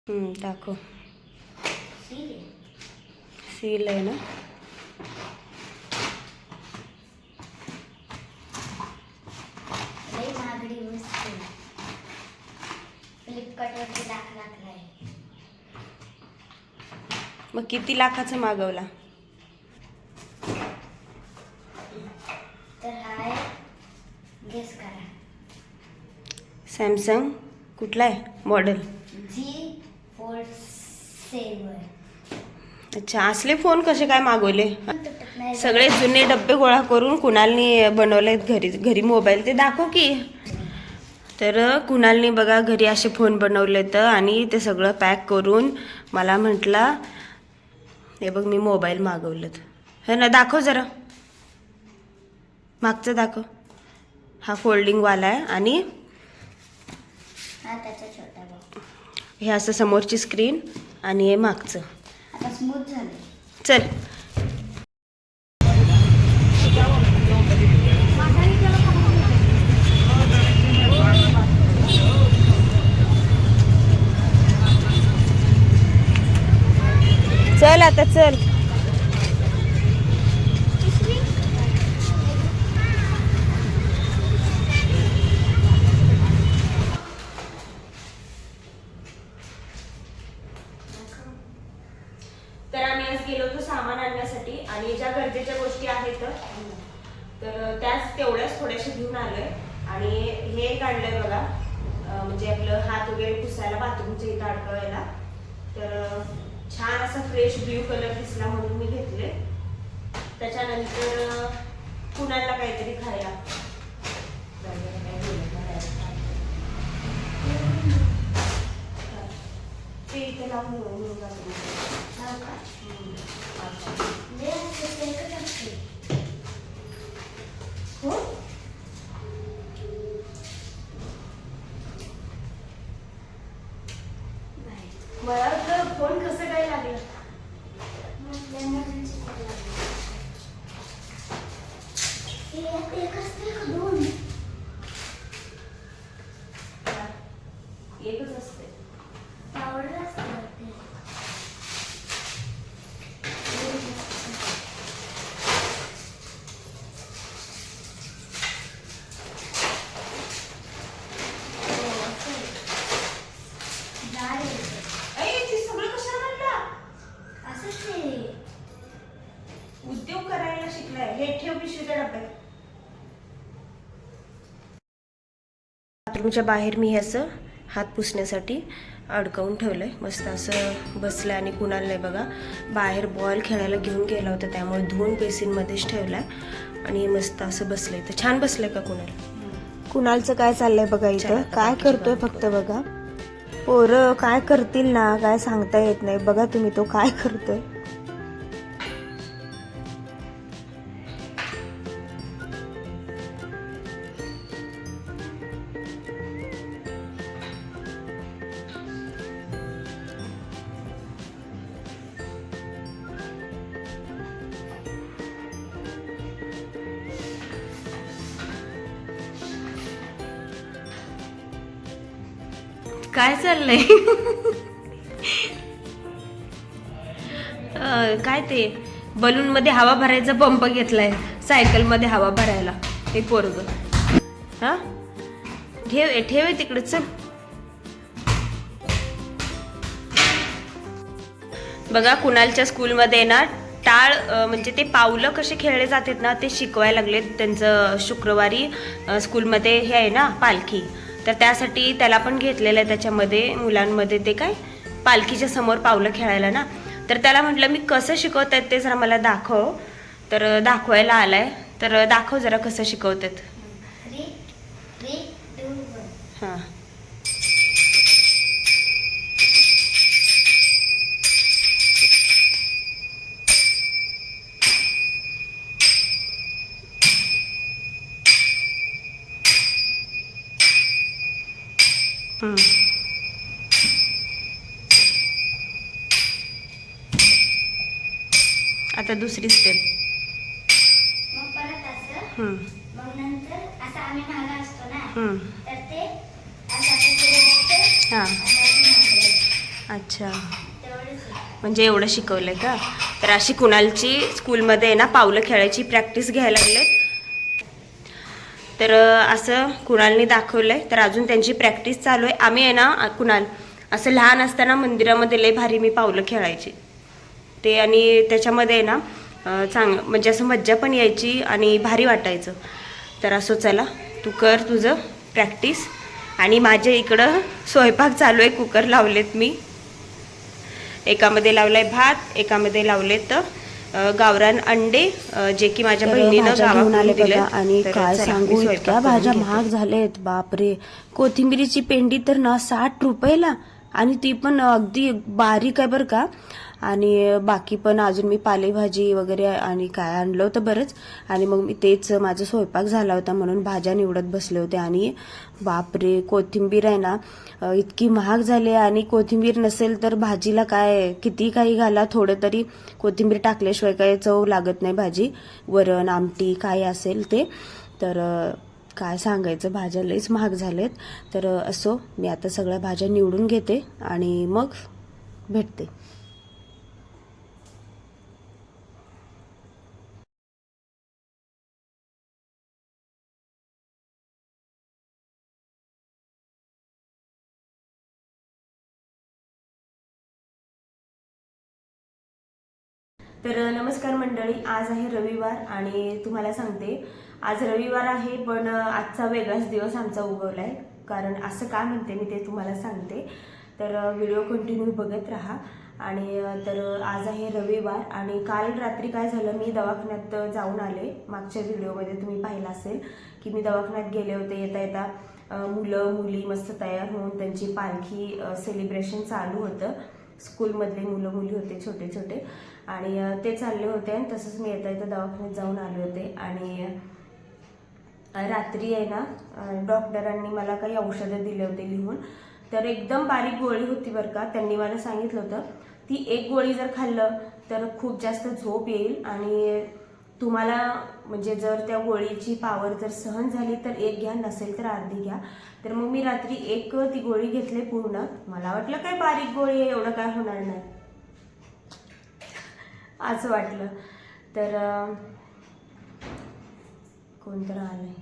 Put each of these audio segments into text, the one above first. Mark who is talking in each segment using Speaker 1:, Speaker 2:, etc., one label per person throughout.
Speaker 1: दाखव. सील आहे ना. मग किती लाखाचं मागवला?
Speaker 2: तर हाय गेस करा.
Speaker 1: सॅमसंग कुठला आहे मॉडेल?
Speaker 2: G47.
Speaker 1: अच्छा, असले फोन कसे काय मागवले? सगळे जुने डब्बे गोळा करून कुणालनी बनवलेत घरी मोबाईल. ते दाखव की. तर कुणालनी बघा घरी असे फोन बनवलेत आणि ते सगळं पॅक करून मला म्हटला हे बघ मी मोबाईल मागवलेत. हे ना, दाखव जरा मागचं दाखव. हा फोल्डिंगवाला आहे आणि
Speaker 2: हा त्याचा छोटा भाऊ.
Speaker 1: हे असं समोरची स्क्रीन आणि हे मागचं.
Speaker 2: आता स्मूथ झालं.
Speaker 1: चल चल आता चल. तर आम्ही आज गेलो होतो सामान आणण्यासाठी आणि ज्या गरजेच्या गोष्टी आहेत तर त्याच तेवढ्याच थोड्याशा घेऊन आलोय. आणि हे एक आणलंय बघा, म्हणजे आपलं हात वगैरे पुसायला बाथरूमच्या इथं अडकवायला. तर छान असा फ्रेश ब्ल्यू कलर दिसला म्हणून मी घेतले. त्याच्यानंतर कुणाला काहीतरी खायला ते इथे लावून हो. मला वाटलं फोन कसं काय लागलं. एकच असते. उद्योग करायला शिकलाय. हे ठेव पिशवीच्या डब्यात. बाथरूमच्या बाहेर मी असं हात पुसण्यासाठी अडकवून ठेवलंय. मस्त असं बसलंय. आणि कुणाल नाही बघा बाहेर बॉल खेळायला घेऊन गेला होता त्यामुळे धुवून बेसिनमध्येच ठेवलाय आणि मस्त असं बसलंय. तर छान बसलंय का कुणाल? कुणालचं काय चाललंय बघा इथं. काय करतोय फक्त बघा. पोरं काय करतील ना काय सांगता येत नाही. बघा तुम्ही तो काय करतोय. काय चाललंय? काय ते बलून मध्ये हवा भरायचा पंप घेतलाय सायकल मध्ये हवा भरायला. हे पोरग हा ठेव तिकडे. चल बघा कुणालच्या स्कूलमध्ये ना टाळ म्हणजे ते पावलं कसे खेळले जातात ना ते शिकवायला लागलेत. त्यांचं शुक्रवारी स्कूलमध्ये हे आहे ना पालखी. तर त्यासाठी त्याला पण घेतलेलं आहे. त्याच्यामध्ये मुलांमध्ये ते काय पालखीच्या समोर पावलं खेळायला ना. तर त्याला म्हटलं मी कसं शिकवतात ते जरा मला दाखव. तर दाखवायला आलाय. तर दाखव जरा कसं शिकवतात. हां आता दुसरी स्टेप.
Speaker 2: मग परत असं. मग नंतर असं आम्ही मागं असतो ना. तर ते असं
Speaker 1: हां अच्छा,
Speaker 2: तेवढंच होतं.
Speaker 1: म्हणजे एवढं शिकवलंय का? तर अशी कुणालची स्कूलमध्ये आहे ना पावलं खेळायची प्रॅक्टिस घ्यायला लागलेत. तर असं कुणालने दाखवलंय. तर अजून त्यांची प्रॅक्टिस चालू आहे. आम्ही आहे ना कुणाल असं लहान असताना मंदिरामध्ये लय भारी मी पावलं खेळायची ते, आणि त्याच्यामध्ये आहे ना म्हणजे असं मज्जा पण यायची आणि भारी वाटायचं. तर असं चला तू कर तुझं प्रॅक्टिस, आणि माझ्या इकडं स्वयंपाक चालू आहे. कुकर लावलेत मी, एकामध्ये लावलाय भात, एकामध्ये लावलेत गावरान अंडे, जे की माझ्या बहिणीनं गावाकडून दिले.
Speaker 3: आणि काय सांगू, इतक्या भाज्या महाग झालेत बापरे. कोथिंबिरीची पेंडी तर ना 60 रुपयाला, आणि ती पण अगदी बारीक आहे बरं का. आणि बाकी पण अजून मी पालेभाजी वगैरे आणि काय आणलं होतं बरंच. आणि मग मी तेच, माझा स्वयंपाक झाला होता म्हणून भाज्या निवडत बसले होते. आणि बापरे कोथिंबीर आहे ना इतकी महाग झाली. आणि कोथिंबीर नसेल तर भाजीला काय किती काही घाला, थोडं तरी कोथिंबीर टाकल्याशिवाय काही चव लागत नाही भाजी, वरण आमटी काय असेल ते. तर काय सांगायचं, भाज्या लईच महाग झालेत. तर असो, मी आता सगळ्या भाज्या निवडून घेते आणि मग भेटते.
Speaker 1: तर नमस्कार मंडळी, आज आहे रविवार आणि तुम्हाला सांगते आज रविवार आहे, पण आजचा वेगळाच दिवस आमचा उगवलाय. कारण असं का म्हणते मी ते तुम्हाला सांगते, तर व्हिडिओ कंटिन्यू बघत राहा. आणि तर आज आहे रविवार, आणि काल रात्री काय झालं, मी दवाखान्यात जाऊन आले. मागच्या व्हिडिओमध्ये तुम्ही पाहिलं असेल की मी दवाखान्यात गेले होते. येता येता मुलं मुली मस्त तयार होऊन त्यांची पालखी सेलिब्रेशन चालू होतं. स्कूलमधले मुलं मुली होते छोटे छोटे, आणि ते चालले होते. आणि तसंच मी येता येता दवाखान्यात जाऊन आले होते. आणि रात्री आहे ना डॉक्टरांनी मला काही औषधं दिले होते लिहून. तर एकदम बारीक गोळी होती बरं का. त्यांनी मला सांगितलं होतं ती एक गोळी जर खाल्लं तर खूप जास्त झोप येईल, आणि तुम्हाला म्हणजे जर त्या गोळीची पावर जर सहन झाली तर एक घ्या, नसेल तर अर्धी घ्या. तर मग मी रात्री एक ती गोळी घेतली पूर्ण. मला वाटलं काय बारीक गोळी आहे, एवढं काय होणार नाही असं वाटलं. तर कोणतं आलंय,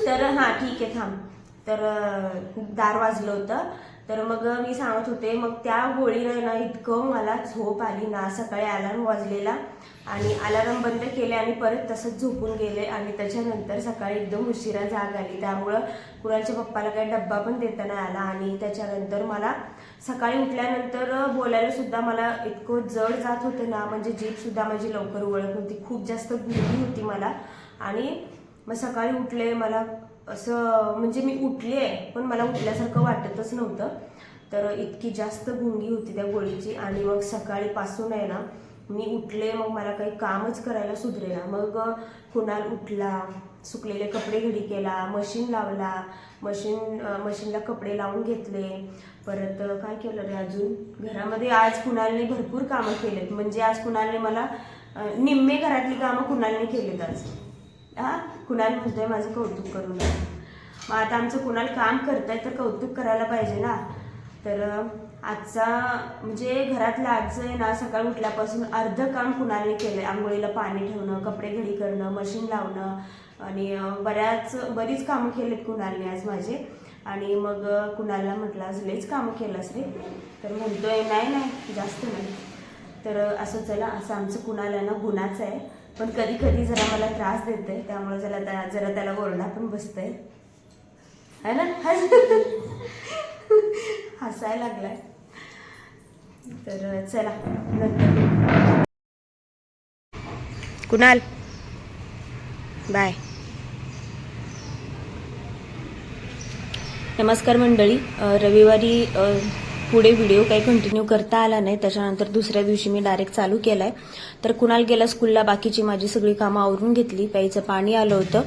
Speaker 1: तर हां ठीक आहे थांब. तर दार वाजलं होतं. तर मग मी सांगत होते, मग त्या गोळीनं ना इतकं मला झोप आली ना. सकाळी अलार्म वाजलेला आणि अलार्म बंद केले आणि परत तसंच झोपून गेले. आणि त्याच्यानंतर सकाळी एकदम उशिरा जाग आली, त्यामुळं कुणालच्या पप्पाला काही डब्बा पण देता नाही आला. आणि त्याच्यानंतर मला सकाळी उठल्यानंतर बोलायला सुद्धा मला इतकं जड जात होतं ना, म्हणजे जीभ सुद्धा माझी लवकर वळत नव्हती. खूप जास्त भूक होती मला. आणि मग सकाळी उठले, मला असं म्हणजे मी उठले पण मला उठल्यासारखं वाटतच नव्हतं. तर इतकी जास्त गुंगी होती त्या गोळीची. आणि मग सकाळीपासून आहे ना मी उठले, मग मला काही कामच करायला सुधरेना. मग कुणाल उठला, सुकलेले कपडे घडी केला, मशीन लावला, मशीनला कपडे लावून घेतले. परत काय केलं रे अजून घरामध्ये, आज कुणालने भरपूर कामं केलेत. म्हणजे आज कुणालने मला निम्मे घरातली कामं कुणालने केलेत आज. कुणाल म्हणतोय माझं कौतुक करू नये. मग आता आमचं कुणाल काम करताय तर कौतुक करायला पाहिजे ना. तर आजचा म्हणजे घरातलं आजचं आहे ना, सकाळी उठल्यापासून अर्ध काम कुणालने केलंय. आंघोळीला पाणी ठेवणं, कपडे घडी करणं, मशीन लावणं, आणि बरीच कामं केलेत कुणालने आज माझे. आणि मग कुणालला म्हटलं आज लयच कामं केलंस रे. तर म्हणतोय नाही जास्त नाही. तर असं चला, असं आमचं कुणाला ना गुणाचं आहे, पण कधी कधी जरा मला त्रास देतंय, त्यामुळे जरा त्याला ओरडा पण बसतंय है ना. हसायला लागलाय. तर चला नंतर कुणाल बाय. नमस्कार मंडळी, रविवारी पुढे व्हिडिओ काही कंटिन्यू करता आला नाही. त्याच्यानंतर दुसऱ्या दिवशी मी डायरेक्ट चालू केलाय. तर कुणाल गेला स्कूलला, बाकीची माझी सगळी कामं आवरून घेतली. प्यायचं पाणी आलं होतं,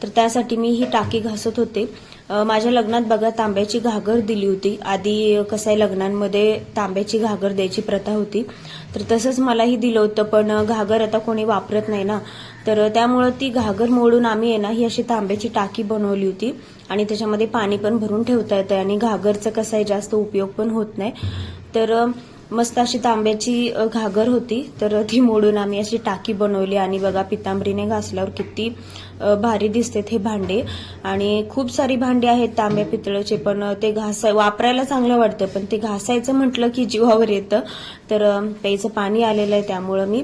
Speaker 1: तर त्यासाठी मी ही टाकी घासत होते.
Speaker 3: माझ्या लग्नात बघा तांब्याची घागर दिली होती. आधी कसं आहे, लग्नांमध्ये तांब्याची घागर द्यायची प्रथा होती, तर तसंच मलाही दिलं होतं. पण घागर आता कोणी वापरत नाही ना, तर त्यामुळं ती घागर मोडून आम्ही आहे ना ही अशी तांब्याची टाकी बनवली होती आणि त्याच्यामध्ये पाणी पण भरून ठेवता येतं आणि घागरचं कसं आहे जास्त उपयोग पण होत नाही. तर मस्त अशी तांब्याची घागर होती, तर ती मोडून आम्ही अशी टाकी बनवली आणि बघा पितांबरीने घासल्यावर किती भारी दिसते हे भांडे. आणि खूप सारी भांडी आहेत तांब्या पितळेचे, पण ते वापरायला चांगलं वाटतं, पण ते घासायचं म्हटलं की जीवावर येतं. तर प्यायचं पाणी आलेलं आहे, त्यामुळं मी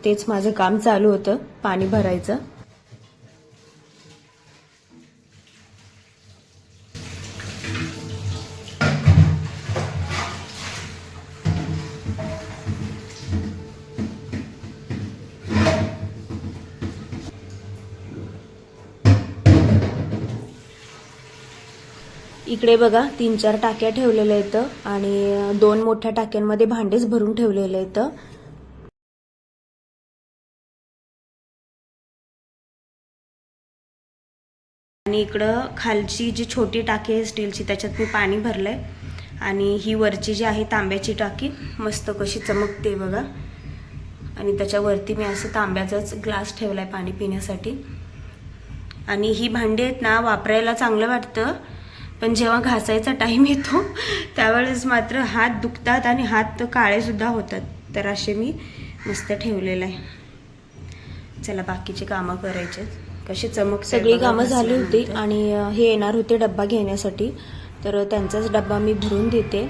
Speaker 3: तेच माझं काम चालू होतं, पाणी भरायचं. इकडे बघा 3-4 टाक्या ठेवलेल्या आहेत आणि 2 मोठ्या टाक्यांमध्ये भांडेच भरून ठेवलेले आहेत. आणि इकडं खालची जी छोटी टाकी आहे स्टीलची, त्याच्यात मी पाणी भरलंय आणि ही वरची जी आहे तांब्याची टाकी मस्त कशी चमकते बघा. आणि त्याच्यावरती मी असं तांब्याचाच ग्लास ठेवलाय पाणी पिण्यासाठी. आणि ही भांडी आहेत ना, वापरायला चांगलं वाटतं, पण जेव्हा घासायचा टाइम येतो त्यावेळेस मात्र हात दुखतात आणि हात काळे सुद्धा होतात. तर असे मी मस्त ठेवलेलं आहे. चला बाकीची कामं करायचे. कशी चमक, सगळी कामं झाली होती आणि हे येणार होते डब्बा घेण्यासाठी, तर त्यांचाच डब्बा मी भरून देते.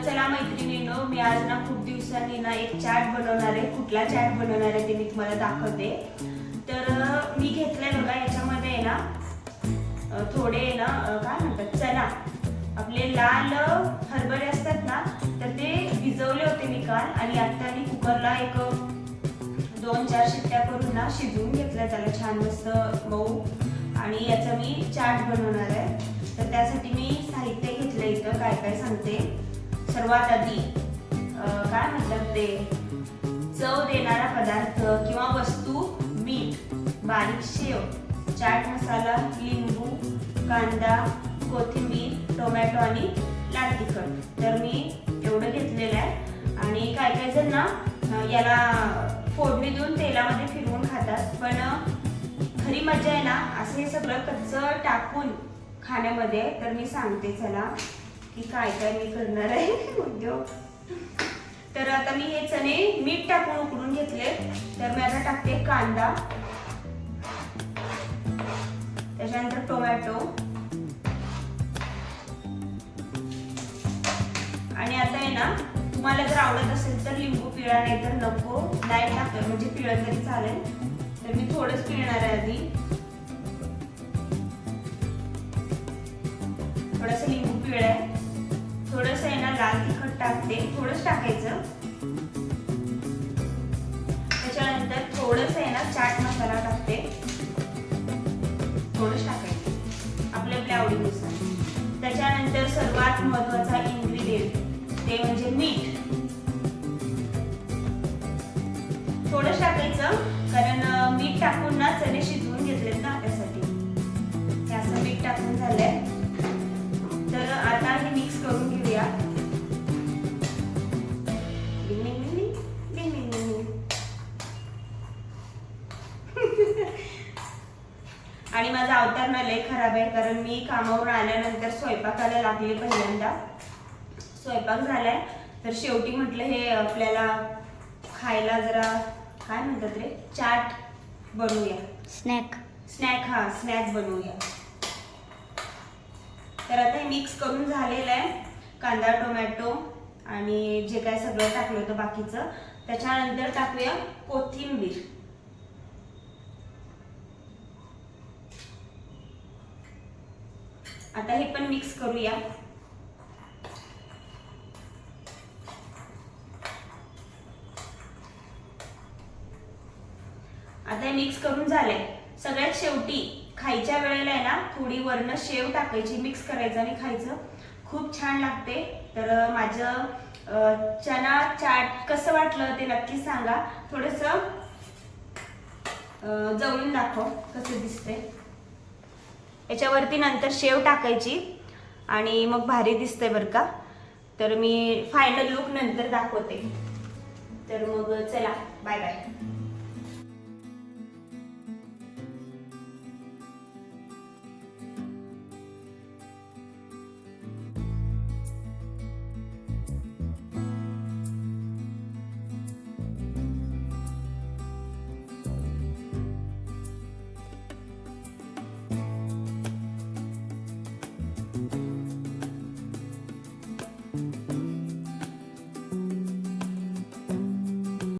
Speaker 3: चला मैत्रिणींनो, मी आज ना खूप दिवसांनी ना एक चाट बनवणार आहे. कुठला चाट बनवणार आहे ते मी तुम्हाला दाखवते. तर मी घेतलंय बघा, याच्यामध्ये आहे ना थोडे ना काय म्हणतात चना, आपले लाल हरभरे असतात ना, तर ते भिजवले होते मी काल आणि आता मी कुकरला एक 2-4 शिट्ट्या करून ना शिजवून घेतल्या त्याला छान मस्त मऊ. आणि याचा मी चाट बनवणार आहे. तर त्यासाठी मी साहित्य घेतलं इथं, काय काय सांगते. सर्वात आधी काय म्हणतात ते चव देणारा पदार्थ किंवा वस्तू, मीठ, बारीक शेव, चाट मसाला, लिंबू, कांदा, कोथिंबीर, टोमॅटो आणि लाल तिखट. तर मी एवढं घेतलेलं आहे. आणि काही काही जण ना याला फोडणी देऊन तेलामध्ये फिरवून खातात, पण खरी मजा आहे ना असं हे सगळं कच्चं टाकून खाण्यामध्ये. तर मी सांगते चला की काय काय मी करणार आहे उद्योग. तर आता मी हे चणे मीठ टाकून उकडून घेतले. तर मी आता टाकते कांदा, त्याच्यानंतर टोमॅटो आणि आता आहे ना तुम्हाला जर आवडत असेल तर लिंबू पिळा, नाही तर नको, नाही टाकलं म्हणजे पिळलं तरी चालेल. तर मी थोडंच पिळणार आहे आधी, थोडंसं लिंबू पिळाय. थोडंसं आहे ना लाल तिखट टाकते, थोडंच टाकायचं. त्याच्यानंतर थोडंसं आहे ना चाट मसाला टाकते, थोडंच टाकायचं आपल्या आपल्या आवडीनुसार. त्याच्यानंतर सर्वात महत्त्वाचा इन्ग्रेडियंट ते म्हणजे मीठ. थोडंच टाकायचं, कारण मीठ टाकून ना चणे शिजवून घेतलेत ना त्यासाठी. हे असं मीठ टाकून झालंय. तर आता हे मिक्स करून घेऊया.
Speaker 1: आणि माझा अवतार ना लय खराब आहे, कारण मी कामावरून आल्यानंतर स्वयंपाकाला लागले पहिल्यांदा. स्वयंपाक झालाय तर शेवटी म्हटलं हे आपल्याला खायला जरा काय म्हणतात रे, चाट बनवूया,
Speaker 2: स्नॅक.
Speaker 1: स्नॅक बनवूया. तर आता हे मिक्स करून झालेलं आहे, कांदा टोमॅटो आणि जे काय सगळं टाकलं होतं बाकीचं. त्याच्यानंतर टाकूया कोथिंबीर. आता हे पण मिक्स करूया. आता हे मिक्स करून झालंय. सगळ्यात शेवटी खायच्या वेळेला आहे ना थोडी वरनं शेव टाकायची, मिक्स करायचं आणि खायचं. खूप छान लागते. तर माझं चना चाट कसं वाटलं ते नक्की सांगा. थोडंसं जवळून दाखव कसं दिसतंय. याच्यावरती नंतर शेव टाकायची आणि मग भारी दिसतंय बरं का. तर मी फायनल लुक नंतर दाखवते. तर मग चला, बाय बाय.